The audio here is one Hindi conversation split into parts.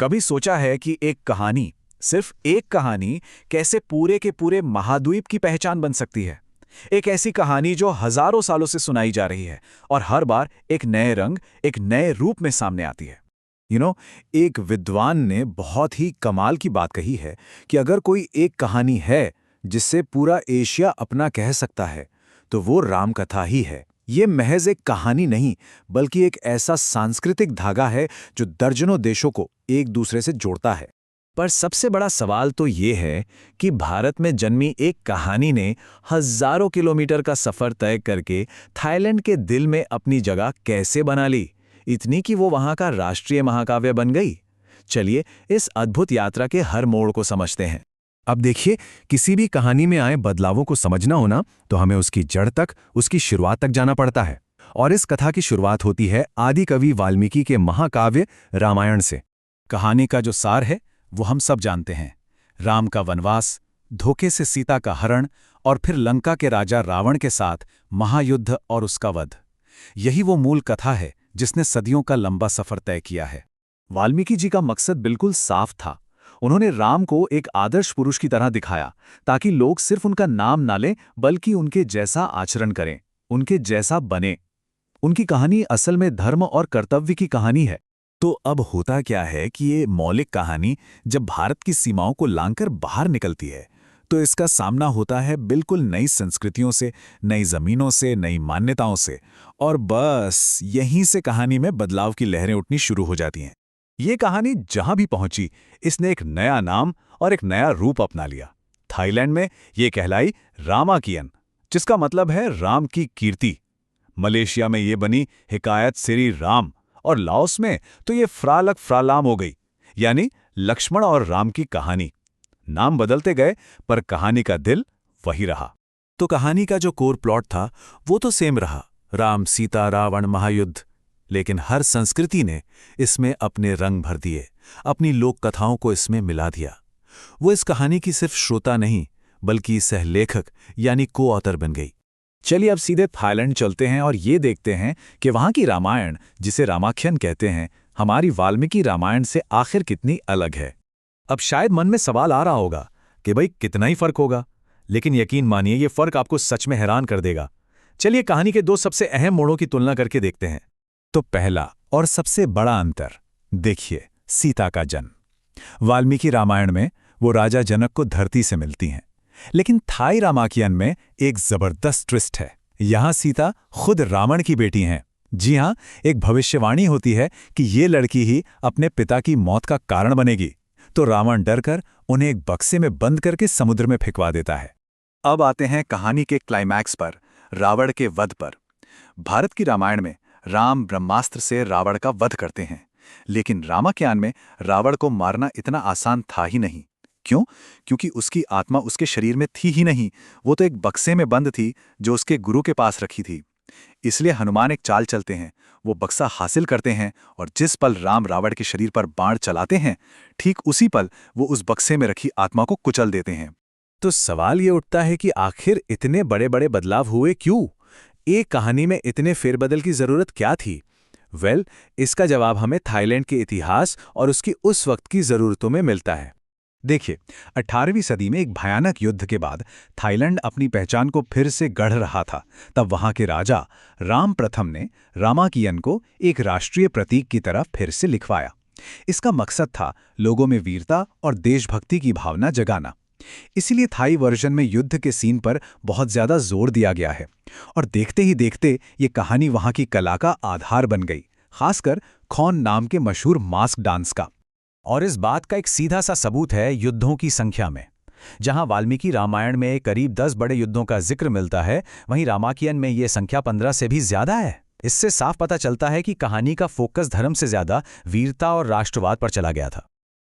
कभी सोचा है कि एक कहानी, सिर्फ एक कहानी, कैसे पूरे के पूरे महाद्वीप की पहचान बन सकती है? एक ऐसी कहानी जो हजारों सालों से सुनाई जा रही है और हर बार एक नए रंग, एक नए रूप में सामने आती है। एक विद्वान ने बहुत ही कमाल की बात कही है कि अगर कोई एक कहानी है जिससे पूरा एशिया अपना कह सकता है, तो वो राम कथा ही है। ये महज एक कहानी नहीं, बल्कि एक ऐसा सांस्कृतिक धागा है जो दर्जनों देशों को एक दूसरे से जोड़ता है। पर सबसे बड़ा सवाल तो ये है कि भारत में जन्मी एक कहानी ने हजारों किलोमीटर का सफर तय करके थाईलैंड के दिल में अपनी जगह कैसे बना ली, इतनी कि वो वहां का राष्ट्रीय महाकाव्य बन गई। चलिए इस अद्भुत यात्रा के हर मोड़ को समझते हैं। अब देखिए, किसी भी कहानी में आए बदलावों को समझना हो ना, तो हमें उसकी जड़ तक, उसकी शुरुआत तक जाना पड़ता है। और इस कथा की शुरुआत होती है आदि कवि वाल्मीकि के महाकाव्य रामायण से। कहानी का जो सार है वो हम सब जानते हैं। राम का वनवास, धोखे से सीता का हरण और फिर लंका के राजा रावण के साथ महायुद्ध और उसका वध। यही वो मूल कथा है जिसने सदियों का लंबा सफर तय किया है। वाल्मीकि जी का मकसद बिल्कुल साफ था। उन्होंने राम को एक आदर्श पुरुष की तरह दिखाया, ताकि लोग सिर्फ उनका नाम ना लें, बल्कि उनके जैसा आचरण करें, उनके जैसा बने। उनकी कहानी असल में धर्म और कर्तव्य की कहानी है। तो अब होता क्या है कि ये मौलिक कहानी जब भारत की सीमाओं को लांघकर बाहर निकलती है, तो इसका सामना होता है बिल्कुल नई संस्कृतियों से, नई जमीनों से, नई मान्यताओं से, और बस यहीं से कहानी में बदलाव की लहरें उठनी शुरू हो जाती हैं। ये कहानी जहां भी पहुंची, इसने एक नया नाम और एक नया रूप अपना लिया। थाईलैंड में ये कहलाई रामाकियन, जिसका मतलब है राम की कीर्ति। मलेशिया में ये बनी हिकायत सिरी राम, और लाओस में तो ये फ्रालक फ्रालाम हो गई, यानी लक्ष्मण और राम की कहानी। नाम बदलते गए, पर कहानी का दिल वही रहा। तो कहानी का जो कोर प्लॉट था वो तो सेम रहा, राम सीता रावण महायुद्ध। लेकिन हर संस्कृति ने इसमें अपने रंग भर दिए, अपनी लोक कथाओं को इसमें मिला दिया। वो इस कहानी की सिर्फ श्रोता नहीं, बल्कि सहलेखक यानी को ऑथर बन गई। चलिए अब सीधे थाईलैंड चलते हैं और ये देखते हैं कि वहां की रामायण, जिसे रामाख्यन कहते हैं, हमारी वाल्मीकि रामायण से आखिर कितनी अलग है। अब शायद मन में सवाल आ रहा होगा कि भाई कितना ही फर्क होगा, लेकिन यकीन मानिए ये फर्क आपको सच में हैरान कर देगा। चलिए कहानी के दो सबसे अहम मोड़ों की तुलना करके देखते हैं। तो पहला और सबसे बड़ा अंतर देखिए, सीता का जन्म। वाल्मीकि रामायण में वो राजा जनक को धरती से मिलती हैं, लेकिन थाई रामाकियन में एक जबरदस्त ट्विस्ट है। यहां सीता खुद रावण की बेटी हैं। जी हां, एक भविष्यवाणी होती है कि ये लड़की ही अपने पिता की मौत का कारण बनेगी, तो रावण डरकर उन्हें एक बक्से में बंद करके समुद्र में फेंकवा देता है। अब आते हैं कहानी के क्लाइमैक्स पर, रावण के वध पर। भारत की रामायण में राम ब्रह्मास्त्र से रावण का वध करते हैं, लेकिन रामाख्यान में रावण को मारना इतना आसान था ही नहीं। क्यों? क्योंकि उसकी आत्मा उसके शरीर में थी ही नहीं, वो तो एक बक्से में बंद थी जो उसके गुरु के पास रखी थी। इसलिए हनुमान एक चाल चलते हैं, वो बक्सा हासिल करते हैं, और जिस पल राम रावण के शरीर पर बाण चलाते हैं, ठीक उसी पल वो उस बक्से में रखी आत्मा को कुचल देते हैं। तो सवाल ये उठता है कि आखिर इतने बड़े बड़े बदलाव हुए क्यों? एक कहानी में इतने फेरबदल की जरूरत क्या थी? इसका जवाब हमें थाईलैंड के इतिहास और उसकी उस वक्त की जरूरतों में मिलता है। देखिए, 18वीं सदी में एक भयानक युद्ध के बाद थाईलैंड अपनी पहचान को फिर से गढ़ रहा था। तब वहां के राजा राम प्रथम ने रामाकियन को एक राष्ट्रीय प्रतीक की तरह फिर से लिखवाया। इसका मकसद था लोगों में वीरता और देशभक्ति की भावना जगाना। इसीलिए थाई वर्जन में युद्ध के सीन पर बहुत ज्यादा जोर दिया गया है, और देखते ही देखते ये कहानी वहां की कला का आधार बन गई, खासकर खौन नाम के मशहूर मास्क डांस का। और इस बात का एक सीधा सा सबूत है युद्धों की संख्या में। जहां वाल्मीकि रामायण में करीब 10 बड़े युद्धों का जिक्र मिलता है, वहीं रामाकियन में ये संख्या 15 से भी ज्यादा है। इससे साफ पता चलता है कि कहानी का फोकस धर्म से ज्यादा वीरता और राष्ट्रवाद पर चला गया था।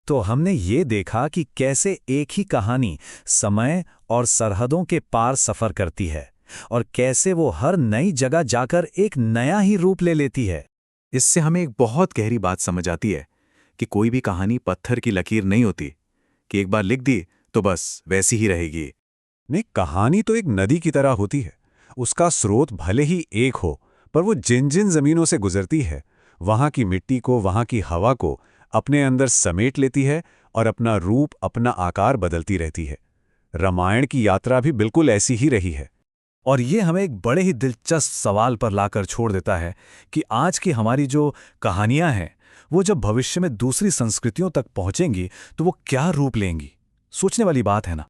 तो हमने ये देखा कि कैसे एक ही कहानी समय और सरहदों के पार सफर करती है, और कैसे वो हर नई जगह जाकर एक नया ही रूप ले लेती है। इससे हमें एक बहुत गहरी बात समझ आती है कि कोई भी कहानी पत्थर की लकीर नहीं होती कि एक बार लिख दी तो बस वैसी ही रहेगी। नहीं, कहानी तो एक नदी की तरह होती है। उसका स्रोत भले ही एक हो, पर वो जिन जिन जमीनों से गुजरती है, वहां की मिट्टी को, वहां की हवा को अपने अंदर समेट लेती है और अपना रूप, अपना आकार बदलती रहती है। रामायण की यात्रा भी बिल्कुल ऐसी ही रही है। और ये हमें एक बड़े ही दिलचस्प सवाल पर लाकर छोड़ देता है कि आज की हमारी जो कहानियां हैं, वो जब भविष्य में दूसरी संस्कृतियों तक पहुंचेंगी तो वो क्या रूप लेंगी। सोचने वाली बात है ना।